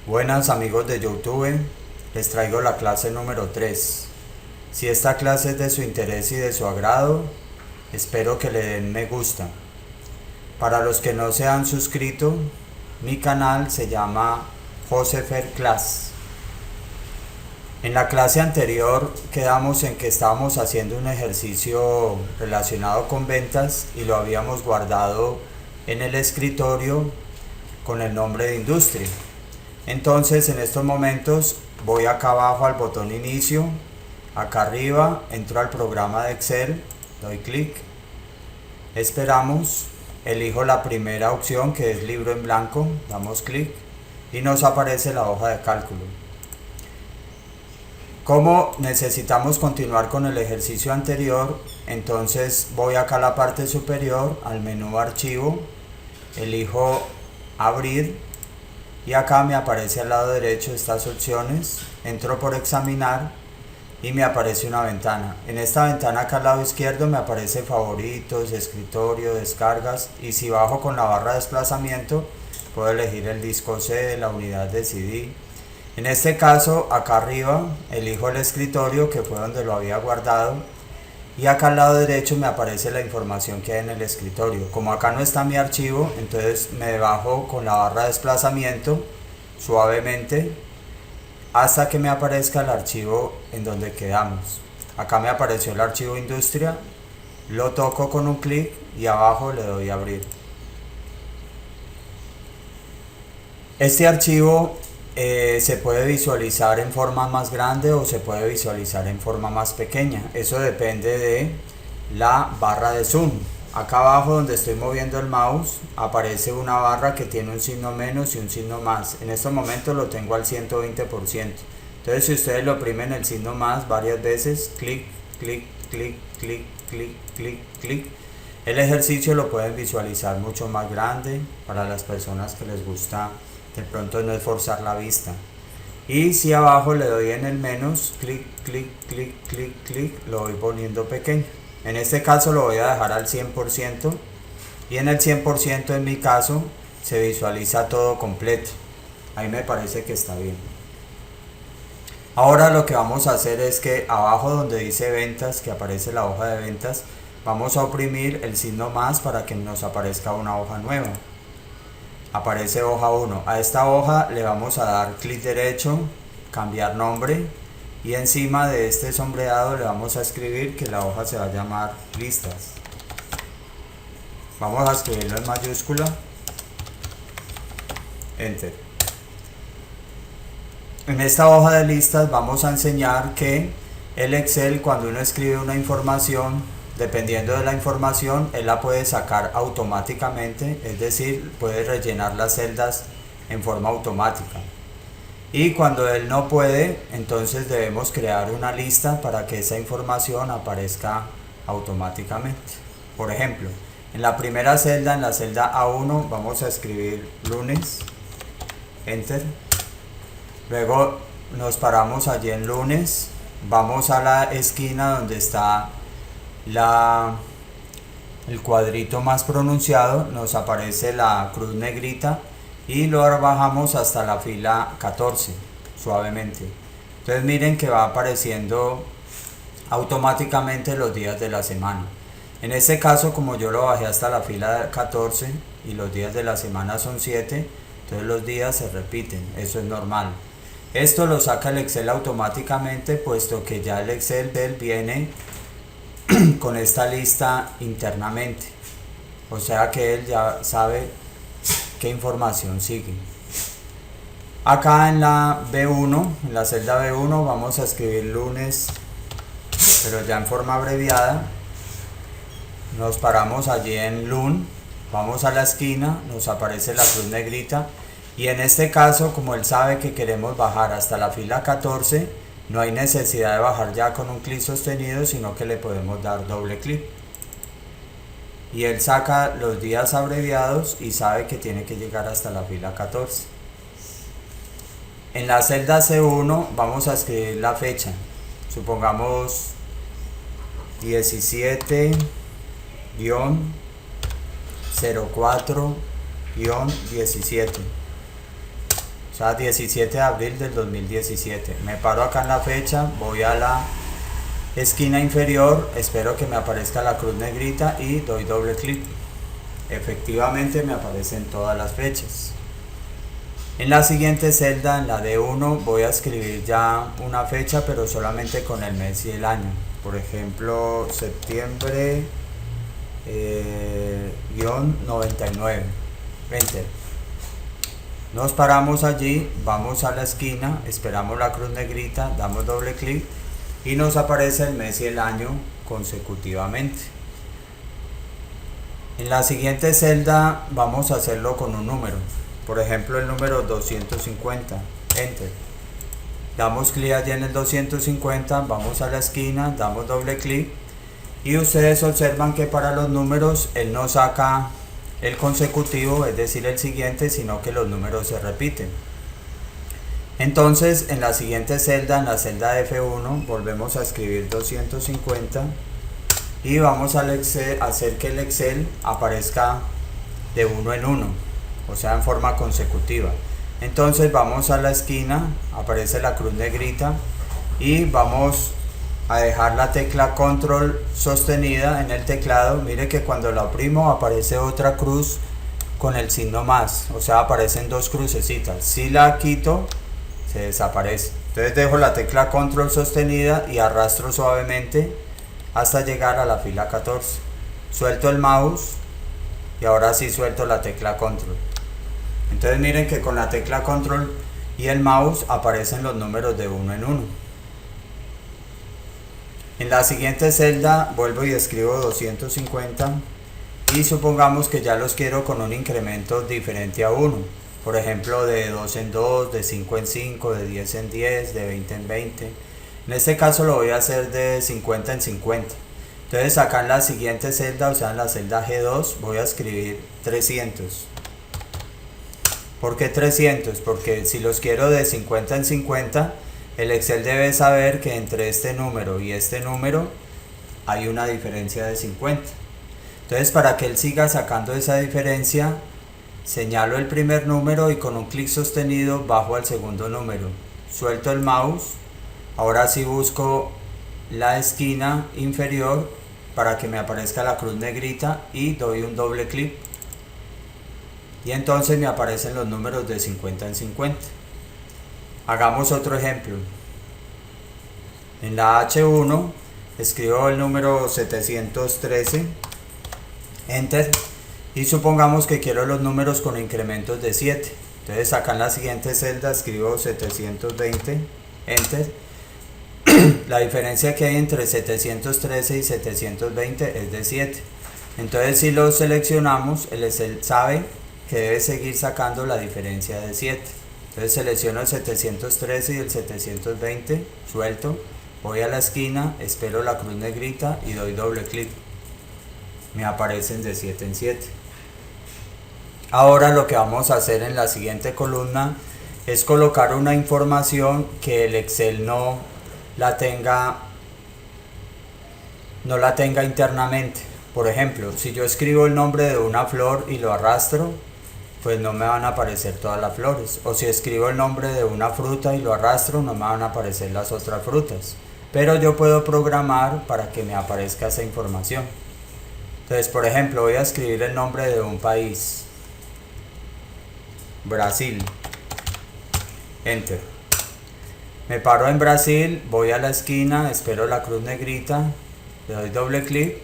Buenas amigos de YouTube, les traigo la clase número 3. Si esta clase es de su interés y de su agrado, espero que le den me gusta. Para los que no se han suscrito, mi canal se llama Josefer Class. En la clase anterior quedamos en que estábamos haciendo un ejercicio relacionado con ventas y lo habíamos guardado en el escritorio con el nombre de industria. Entonces en estos momentos voy acá abajo al botón inicio, acá arriba entro al programa de Excel, doy clic, esperamos, elijo la primera opción que es libro en blanco, damos clic y nos aparece la hoja de cálculo. Como necesitamos continuar con el ejercicio anterior, entonces voy acá a la parte superior al menú archivo, elijo abrir y acá me aparece al lado derecho estas opciones, entro por examinar y me aparece una ventana. En esta ventana acá al lado izquierdo me aparece favoritos, escritorio, descargas, y si bajo con la barra de desplazamiento puedo elegir el disco C, la unidad de CD. En este caso acá arriba elijo el escritorio, que fue donde lo había guardado, y acá al lado derecho me aparece la información que hay en el escritorio. Como acá no está mi archivo, entonces me bajo con la barra de desplazamiento suavemente hasta que me aparezca el archivo en donde quedamos. Acá me apareció el archivo industria, lo toco con un clic y abajo le doy a abrir. Este archivo se puede visualizar en forma más grande o se puede visualizar en forma más pequeña. Eso depende de la barra de zoom. Acá abajo donde estoy moviendo el mouse aparece una barra que tiene un signo menos y un signo más. En estos momentos lo tengo al 120%. Entonces si ustedes lo oprimen el signo más varias veces, clic, clic, clic, clic, clic, clic, clic, el ejercicio lo pueden visualizar mucho más grande para las personas que les gusta de pronto no esforzar la vista. Y si abajo le doy en el menos, clic, clic, clic, clic, clic, lo voy poniendo pequeño. En este caso lo voy a dejar al 100% y en el 100% en mi caso se visualiza todo completo. Ahí me parece que está bien. Ahora lo que vamos a hacer es que abajo donde dice ventas, que aparece la hoja de ventas, vamos a oprimir el signo más para que nos aparezca una hoja nueva. Aparece hoja 1. A esta hoja le vamos a dar clic derecho, cambiar nombre, y encima de este sombreado le vamos a escribir que la hoja se va a llamar listas. Vamos a escribirlo en mayúscula, enter. En esta hoja de listas vamos a enseñar que el Excel, cuando uno escribe una información, dependiendo de la información, él la puede sacar automáticamente, es decir, puede rellenar las celdas en forma automática. Y cuando él no puede, entonces debemos crear una lista para que esa información aparezca automáticamente. Por ejemplo, en la primera celda, en la celda A1, vamos a escribir lunes, enter. Luego nos paramos allí en lunes, vamos a la esquina donde está el cuadrito más pronunciado, nos aparece la cruz negrita y lo bajamos hasta la fila 14 suavemente. Entonces miren que va apareciendo automáticamente los días de la semana. En este caso, como yo lo bajé hasta la fila 14 y los días de la semana son 7, entonces los días se repiten, eso es normal. Esto lo saca el Excel automáticamente, puesto que ya el Excel de él viene con esta lista internamente, o sea que él ya sabe qué información sigue. Acá en la B1, en la celda B1, vamos a escribir lunes, pero ya en forma abreviada. Nos paramos allí en lun, vamos a la esquina, nos aparece la cruz negrita, y en este caso, como él sabe que queremos bajar hasta la fila 14, no hay necesidad de bajar ya con un clic sostenido, sino que le podemos dar doble clic. Y él saca los días abreviados y sabe que tiene que llegar hasta la fila 14. En la celda C1 vamos a escribir la fecha. Supongamos 17-04-17. sea, 17 de abril del 2017. Me paro acá en la fecha, voy a la esquina inferior, espero que me aparezca la cruz negrita y doy doble clic. Efectivamente me aparecen todas las fechas. En la siguiente celda, en la D1, voy a escribir ya una fecha, pero solamente con el mes y el año. Por ejemplo, septiembre 99. Enter. Nos paramos allí, vamos a la esquina, esperamos la cruz negrita, damos doble clic y nos aparece el mes y el año consecutivamente. En la siguiente celda vamos a hacerlo con un número, por ejemplo el número 250, enter. Damos clic allí en el 250, vamos a la esquina, damos doble clic y ustedes observan que para los números él no saca el consecutivo, es decir el siguiente, sino que los números se repiten. Entonces en la siguiente celda, en la celda F1, volvemos a escribir 250 y vamos a hacer que el Excel aparezca de uno en uno, o sea en forma consecutiva. Entonces vamos a la esquina, aparece la cruz negrita y vamos a dejar la tecla control sostenida en el teclado. Mire que cuando la oprimo aparece otra cruz con el signo más, o sea aparecen dos crucecitas. Si la quito se desaparece. Entonces dejo la tecla control sostenida y arrastro suavemente hasta llegar a la fila 14. Suelto el mouse y ahora sí suelto la tecla control. Entonces miren que con la tecla control y el mouse aparecen los números de uno en uno. En la siguiente celda vuelvo y escribo 250 y supongamos que ya los quiero con un incremento diferente a 1. Por ejemplo de 2 en 2, de 5 en 5, de 10 en 10, de 20 en 20. En este caso lo voy a hacer de 50 en 50. Entonces acá en la siguiente celda, o sea en la celda G2, voy a escribir 300. ¿Por qué 300? Porque si los quiero de 50 en 50, el Excel debe saber que entre este número y este número hay una diferencia de 50. Entonces para que él siga sacando esa diferencia, señalo el primer número y con un clic sostenido bajo al segundo número. Suelto el mouse, ahora sí busco la esquina inferior para que me aparezca la cruz negrita y doy un doble clic. Y entonces me aparecen los números de 50 en 50. Hagamos otro ejemplo. En la H1 escribo el número 713, enter, y supongamos que quiero los números con incrementos de 7. Entonces acá en la siguiente celda escribo 720, enter. La diferencia que hay entre 713 y 720 es de 7. Entonces si lo seleccionamos, el Excel sabe que debe seguir sacando la diferencia de 7. Entonces selecciono el 713 y el 720, suelto, voy a la esquina, espero la cruz negrita y doy doble clic. Me aparecen de 7 en 7. Ahora lo que vamos a hacer en la siguiente columna es colocar una información que el Excel no la tenga internamente. Por ejemplo, si yo escribo el nombre de una flor y lo arrastro, pues no me van a aparecer todas las flores. O si escribo el nombre de una fruta y lo arrastro, no me van a aparecer las otras frutas. Pero yo puedo programar para que me aparezca esa información. Entonces, por ejemplo, voy a escribir el nombre de un país. Brasil. Enter. Me paro en Brasil, voy a la esquina, espero la cruz negrita, le doy doble clic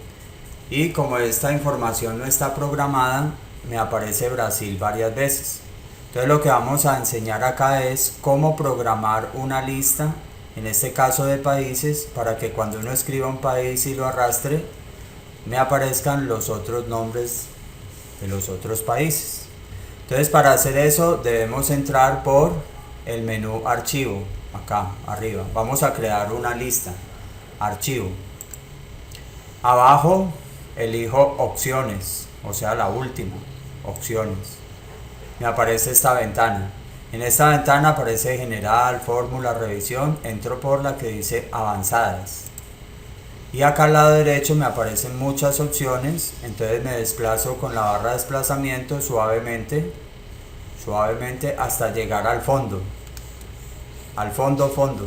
y como esta información no está programada, me aparece Brasil varias veces. Entonces lo que vamos a enseñar acá es cómo programar una lista, en este caso de países, para que cuando uno escriba un país y lo arrastre, me aparezcan los otros nombres de los otros países. Entonces para hacer eso debemos entrar por el menú archivo, acá arriba. Vamos a crear una lista, archivo. Abajo elijo opciones, o sea la última, opciones. Me aparece esta ventana. En esta ventana aparece general, fórmula, revisión. Entro por la que dice avanzadas. Y acá al lado derecho me aparecen muchas opciones. Entonces me desplazo con la barra de desplazamiento suavemente suavemente hasta llegar al fondo. Al fondo, fondo.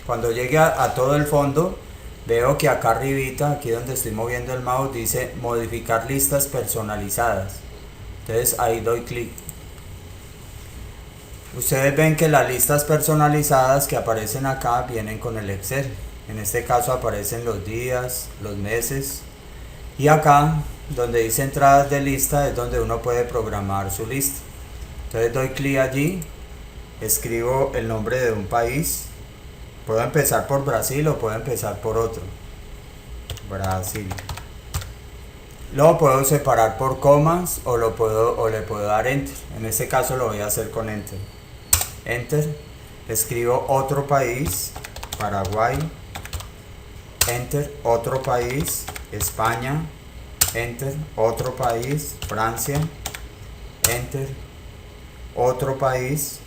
Cuando llegue a todo el fondo, veo que acá arribita, aquí donde estoy moviendo el mouse, dice modificar listas personalizadas. Entonces ahí doy clic. Ustedes ven que las listas personalizadas que aparecen acá vienen con el Excel. En este caso aparecen los días, los meses. Y acá, donde dice entradas de lista, es donde uno puede programar su lista. Entonces doy clic allí, escribo el nombre de un país. Puedo empezar por Brasil o puedo empezar por otro. Brasil. Lo puedo separar por comas o le puedo dar enter. En este caso lo voy a hacer con enter. Enter. Escribo otro país, Paraguay. Enter. Otro país, España. Enter. Otro país, Francia. Enter. Otro país,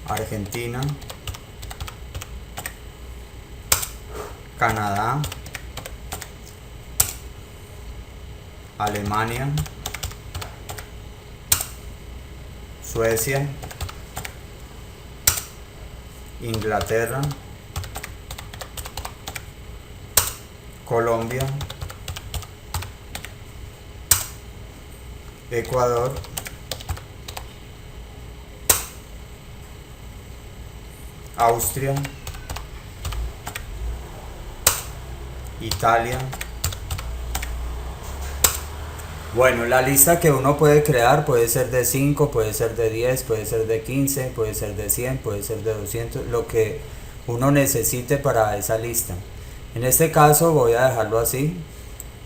Argentina. Canadá, Alemania, Suecia, Inglaterra, Colombia, Ecuador, Austria, Italia. Bueno, la lista que uno puede crear puede ser de 5, puede ser de 10, puede ser de 15, puede ser de 100, puede ser de 200, lo que uno necesite para esa lista. En este caso voy a dejarlo así,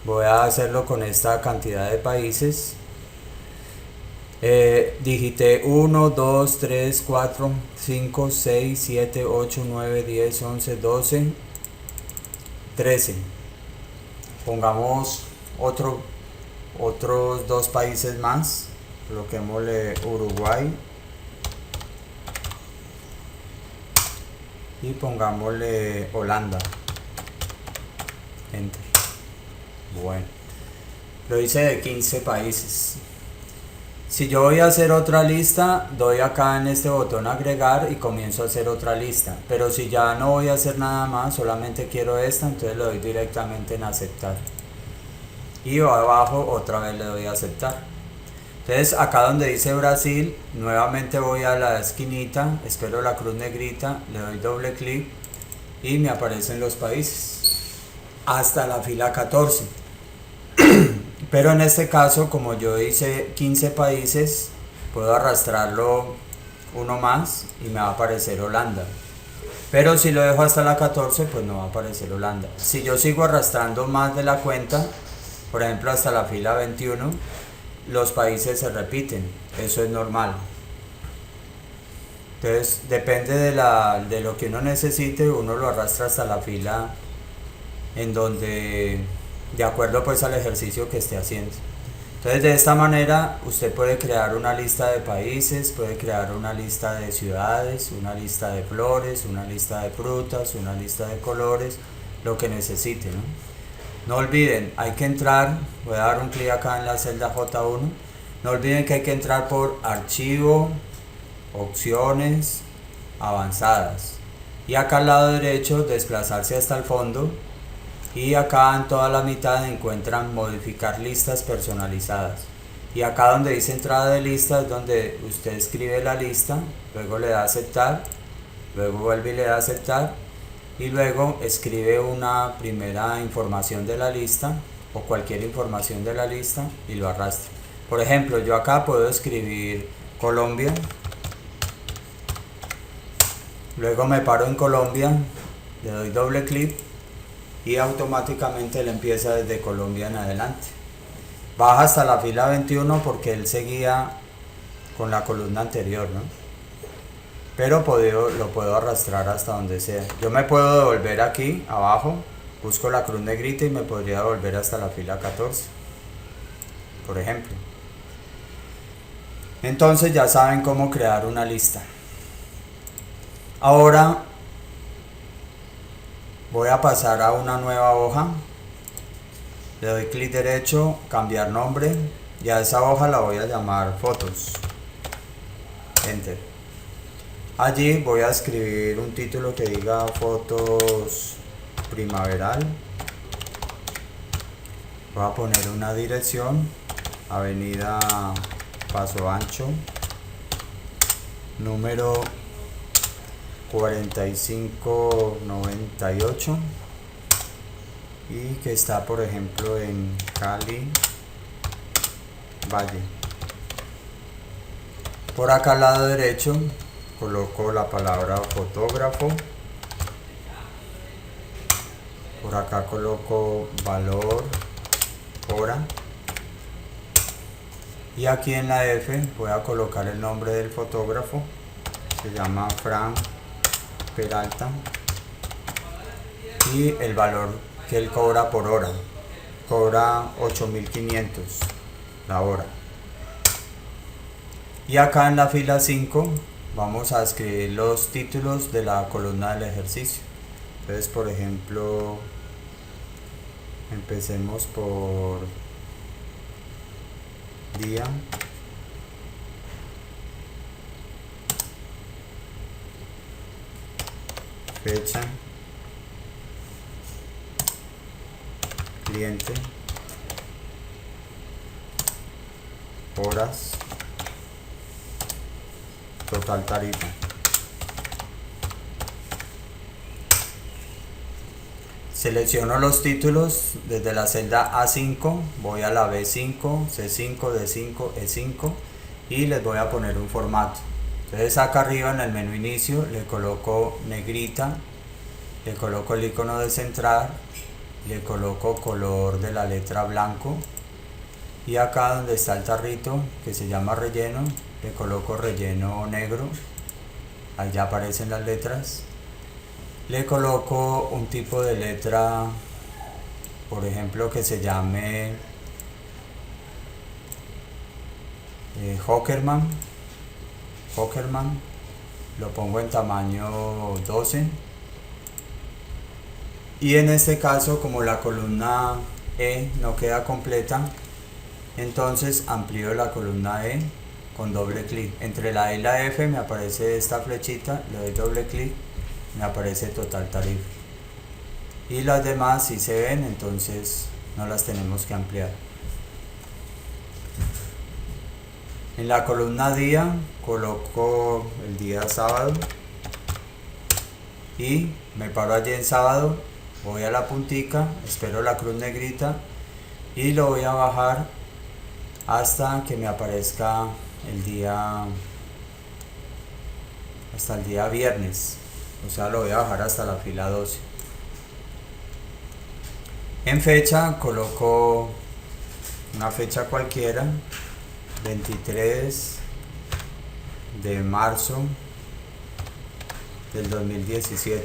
voy a hacerlo con esta cantidad de países. Digité 1, 2, 3, 4, 5, 6, 7, 8, 9, 10, 11, 12, 13. Pongamos otros dos países más. Coloquémosle Uruguay. Y pongámosle Holanda. Enter. Bueno. Lo hice de 15 países. Si yo voy a hacer otra lista, doy acá en este botón agregar y comienzo a hacer otra lista. Pero si ya no voy a hacer nada más, solamente quiero esta, entonces le doy directamente en aceptar. Y abajo otra vez le doy a aceptar. Entonces acá donde dice Brasil, nuevamente voy a la esquinita, espero la cruz negrita, le doy doble clic y me aparecen los países. Hasta la fila 14. Pero en este caso, como yo hice 15 países, puedo arrastrarlo uno más y me va a aparecer Holanda. Pero si lo dejo hasta la 14, pues no va a aparecer Holanda. Si yo sigo arrastrando más de la cuenta, por ejemplo hasta la fila 21, los países se repiten. Eso es normal. Entonces depende de lo que uno necesite, uno lo arrastra hasta la fila en donde, de acuerdo pues al ejercicio que esté haciendo. Entonces de esta manera usted puede crear una lista de países, puede crear una lista de ciudades, una lista de flores, una lista de frutas, una lista de colores, lo que necesite, ¿no? No olviden, hay que entrar, voy a dar un clic acá en la celda J1, no olviden que hay que entrar por archivo, opciones, avanzadas, y acá al lado derecho desplazarse hasta el fondo. Y acá en toda la mitad encuentran modificar listas personalizadas. Y acá donde dice entrada de lista es donde usted escribe la lista, luego le da aceptar, luego vuelve y le da aceptar y luego escribe una primera información de la lista o cualquier información de la lista y lo arrastra. Por ejemplo, yo acá puedo escribir Colombia, luego me paro en Colombia, le doy doble clic y automáticamente él empieza desde Colombia en adelante. Baja hasta la fila 21 porque él seguía con la columna anterior, ¿no? Pero lo puedo arrastrar hasta donde sea. Yo me puedo devolver aquí abajo, busco la cruz negrita y me podría devolver hasta la fila 14, por ejemplo. Entonces ya saben cómo crear una lista. Ahora voy a pasar a una nueva hoja, le doy clic derecho, cambiar nombre, y a esa hoja la voy a llamar fotos. Enter. Allí voy a escribir un título que diga fotos primaveral. Voy a poner una dirección, Avenida Paso Ancho, número 4598, y que está, por ejemplo, en Cali Valle. Por acá al lado derecho coloco la palabra fotógrafo. Por acá coloco valor hora. Y aquí en la F voy a colocar el nombre del fotógrafo. Se llama Frank Peralta. Y el valor que él cobra por hora. Cobra 8.500 la hora. Y acá en la fila 5 vamos a escribir los títulos de la columna del ejercicio. Entonces, por ejemplo, empecemos por día, fecha, cliente, horas, total tarifa. Selecciono los títulos desde la celda A5, voy a la B5, C5, D5, E5 y les voy a poner un formato. Entonces acá arriba en el menú inicio le coloco negrita, le coloco el icono de centrar, le coloco color de la letra blanco, y acá donde está el tarrito que se llama relleno, le coloco relleno negro. Ahí ya aparecen las letras. Le coloco un tipo de letra, por ejemplo, que se llame Hockerman. Lo pongo en tamaño 12. Y en este caso, como la columna E no queda completa, entonces amplío la columna E con doble clic. Entre la E y la F me aparece esta flechita, le doy doble clic, me aparece total tarifa. Y las demás si se ven, entonces no las tenemos que ampliar. En la columna día coloco el día sábado y me paro allí en sábado, voy a la puntica, espero la cruz negrita y lo voy a bajar hasta que me aparezca el día, hasta el día viernes. O sea, lo voy a bajar hasta la fila 12. En fecha coloco una fecha cualquiera, 23 de marzo del 2017,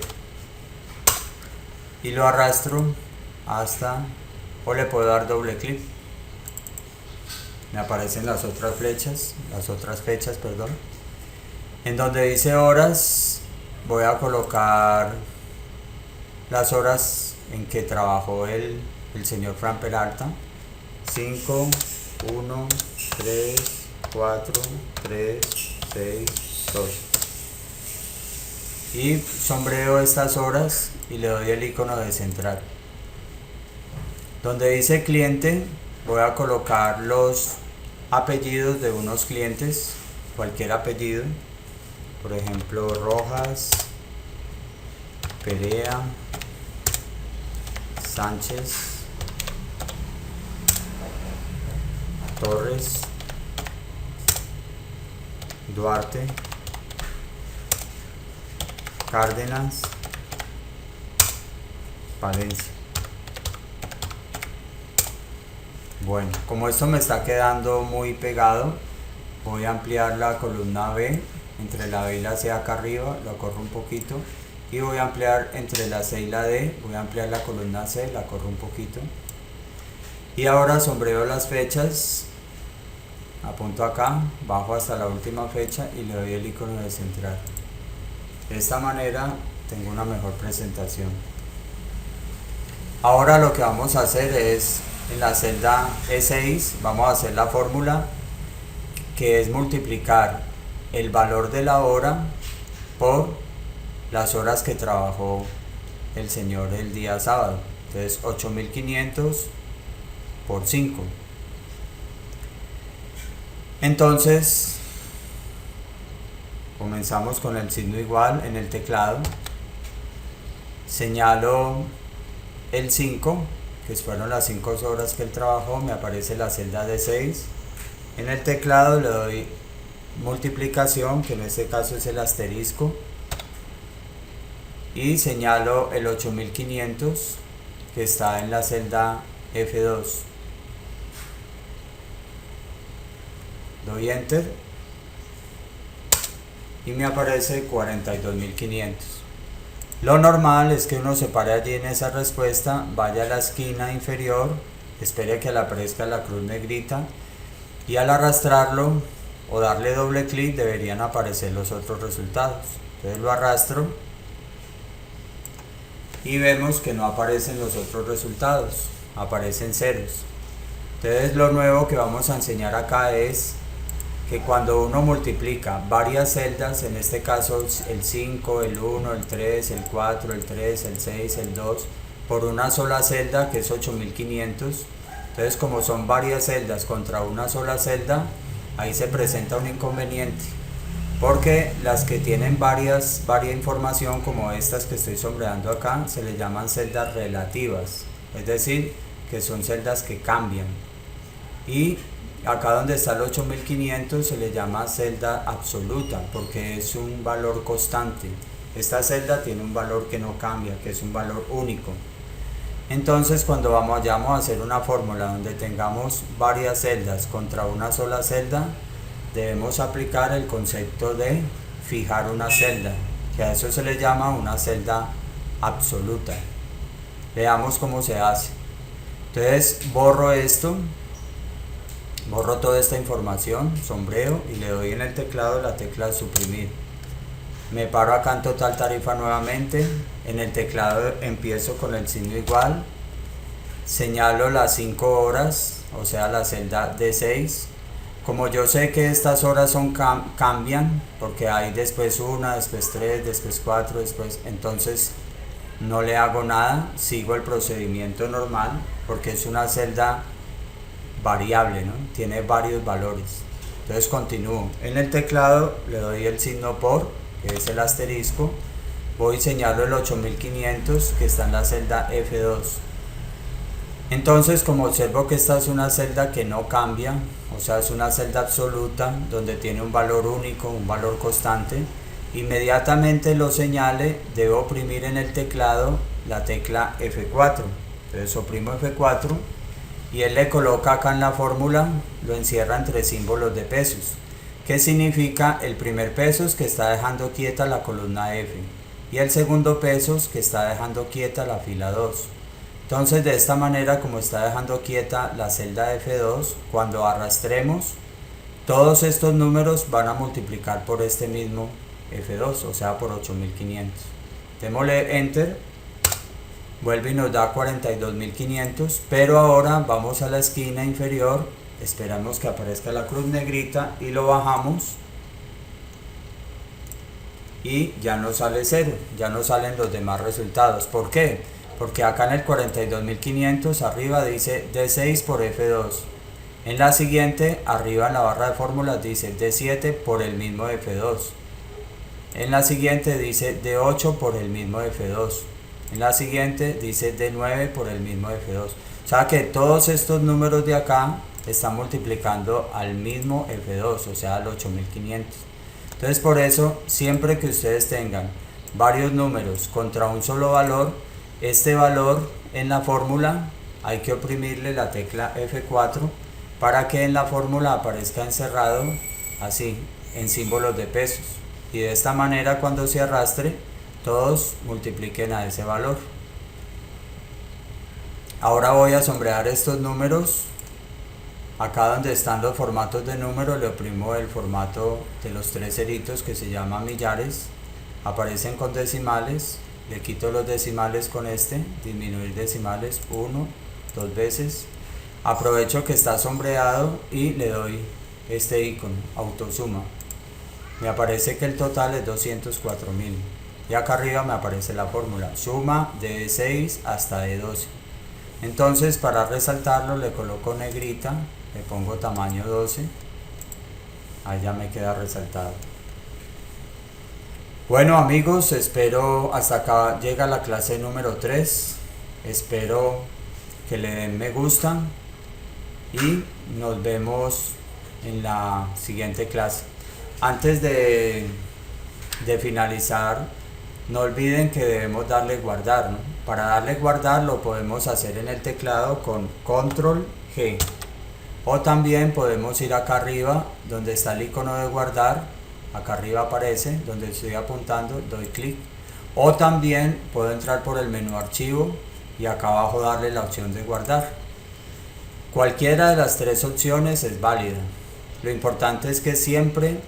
y lo arrastro hasta, o le puedo dar doble clic, me aparecen las otras fechas, perdón. En donde dice horas voy a colocar las horas en que trabajó el señor Frank Peralta: 5, 1, 3, 4, 3, 6, 2. Y sombreo estas horas y le doy el icono de centrar. Donde dice cliente voy a colocar los apellidos de unos clientes, cualquier apellido, por ejemplo Rojas, Perea, Sánchez, Torres, Duarte, Cárdenas, Palencia. Bueno, como esto me está quedando muy pegado, voy a ampliar la columna B. Entre la B y la C acá arriba, la corro un poquito, y voy a ampliar entre la C y la D, voy a ampliar la columna C, la corro un poquito. Y ahora sombreo las fechas, apunto acá, bajo hasta la última fecha y le doy el icono de centrar. De esta manera tengo una mejor presentación. Ahora lo que vamos a hacer es en la celda E6 vamos a hacer la fórmula que es multiplicar el valor de la hora por las horas que trabajó el señor el día sábado. Entonces 8500 por 5. Entonces comenzamos con el signo igual en el teclado, señalo el 5, que fueron las 5 horas que él trabajó, me aparece la celda de 6, en el teclado le doy multiplicación, que en este caso es el asterisco, y señalo el 8500 que está en la celda F2, doy enter y me aparece 42500. Lo normal es que uno se pare allí en esa respuesta, vaya a la esquina inferior, espere que le aparezca la cruz negrita y al arrastrarlo o darle doble clic deberían aparecer los otros resultados. Entonces lo arrastro y vemos que no aparecen los otros resultados, aparecen ceros. Entonces lo nuevo que vamos a enseñar acá es que cuando uno multiplica varias celdas, en este caso el 5, el 1, el 3, el 4, el 3, el 6, el 2, por una sola celda que es 8500, entonces como son varias celdas contra una sola celda, ahí se presenta un inconveniente, porque las que tienen varias información como estas que estoy sombreando acá, se les llaman celdas relativas, es decir, que son celdas que cambian. Y acá donde está el 8500 se le llama celda absoluta porque es un valor constante. Esta celda tiene un valor que no cambia, que es un valor único. Entonces cuando vamos a hacer una fórmula donde tengamos varias celdas contra una sola celda, debemos aplicar el concepto de fijar una celda, que a eso se le llama una celda absoluta. Veamos cómo se hace. Entonces borro esto, borro toda esta información, sombreo y le doy en el teclado la tecla de suprimir. Me paro acá en total tarifa nuevamente, en el teclado empiezo con el signo igual, señalo las 5 horas, o sea la celda D6. Como yo sé que estas horas cambian, porque hay después 1, después 3, después 4, después, entonces no le hago nada, sigo el procedimiento normal, porque es una celda variable, ¿no? Tiene varios valores. Entonces continúo. En el teclado le doy el signo por, que es el asterisco, voy y señalo el 8500 que está en la celda F2. Entonces, como observo que esta es una celda que no cambia, o sea, es una celda absoluta donde tiene un valor único, un valor constante, inmediatamente lo señale, debo oprimir en el teclado la tecla F4. Entonces oprimo F4 y él le coloca acá en la fórmula, lo encierra entre símbolos de pesos, que significa el primer pesos que está dejando quieta la columna F y el segundo pesos que está dejando quieta la fila 2. Entonces de esta manera, como está dejando quieta la celda F2, cuando arrastremos todos estos números van a multiplicar por este mismo F2, o sea por 8500. Démosle enter, vuelve y nos da 42500, pero ahora vamos a la esquina inferior, esperamos que aparezca la cruz negrita y lo bajamos y ya no sale 0, ya no salen los demás resultados. ¿Por qué? Porque acá en el 42500 arriba dice D6 por F2, en la siguiente arriba en la barra de fórmulas dice D7 por el mismo F2, en la siguiente dice D8 por el mismo F2, en la siguiente dice D9 por el mismo F2. O sea que todos estos números de acá están multiplicando al mismo F2, o sea al 8500. Entonces por eso siempre que ustedes tengan varios números contra un solo valor, este valor en la fórmula hay que oprimirle la tecla F4 para que en la fórmula aparezca encerrado así en símbolos de pesos, y de esta manera cuando se arrastre todos multipliquen a ese valor. Ahora voy a sombrear estos números. Acá donde están los formatos de números le oprimo el formato de los 3 ceritos que se llama millares, aparecen con decimales, le quito los decimales con este, disminuir decimales 1, 2 veces, Aprovecho que está sombreado y le doy este icono, autosuma. Me aparece que el total es 204.000. Y acá arriba me aparece la fórmula, suma de 6 hasta de 12. Entonces, para resaltarlo le coloco negrita, le pongo tamaño 12. Ahí ya me queda resaltado. Bueno amigos, espero hasta acá llega la clase número 3. Espero que le den me gusta y nos vemos en la siguiente clase. Antes de finalizar, no olviden que debemos darle guardar, ¿no? Para darle guardar lo podemos hacer en el teclado con control G, o también podemos ir acá arriba donde está el icono de guardar, acá arriba aparece donde estoy apuntando, doy clic, o también puedo entrar por el menú archivo y acá abajo darle la opción de guardar. Cualquiera de las tres opciones es válida. Lo importante es que siempre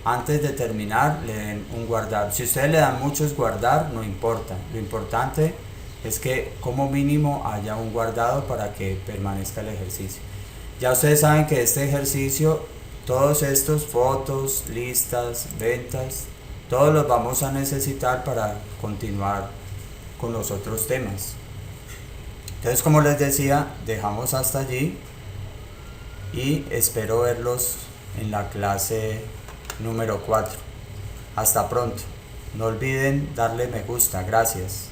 antes de terminar le den un guardar. Si ustedes le dan muchos guardar, no importa. Lo importante es que como mínimo haya un guardado para que permanezca el ejercicio. Ya ustedes saben que este ejercicio, todos estos fotos, listas, ventas, todos los vamos a necesitar para continuar con los otros temas. Entonces, como les decía, dejamos hasta allí y espero verlos en la clase número 4. Hasta pronto. No olviden darle me gusta. Gracias.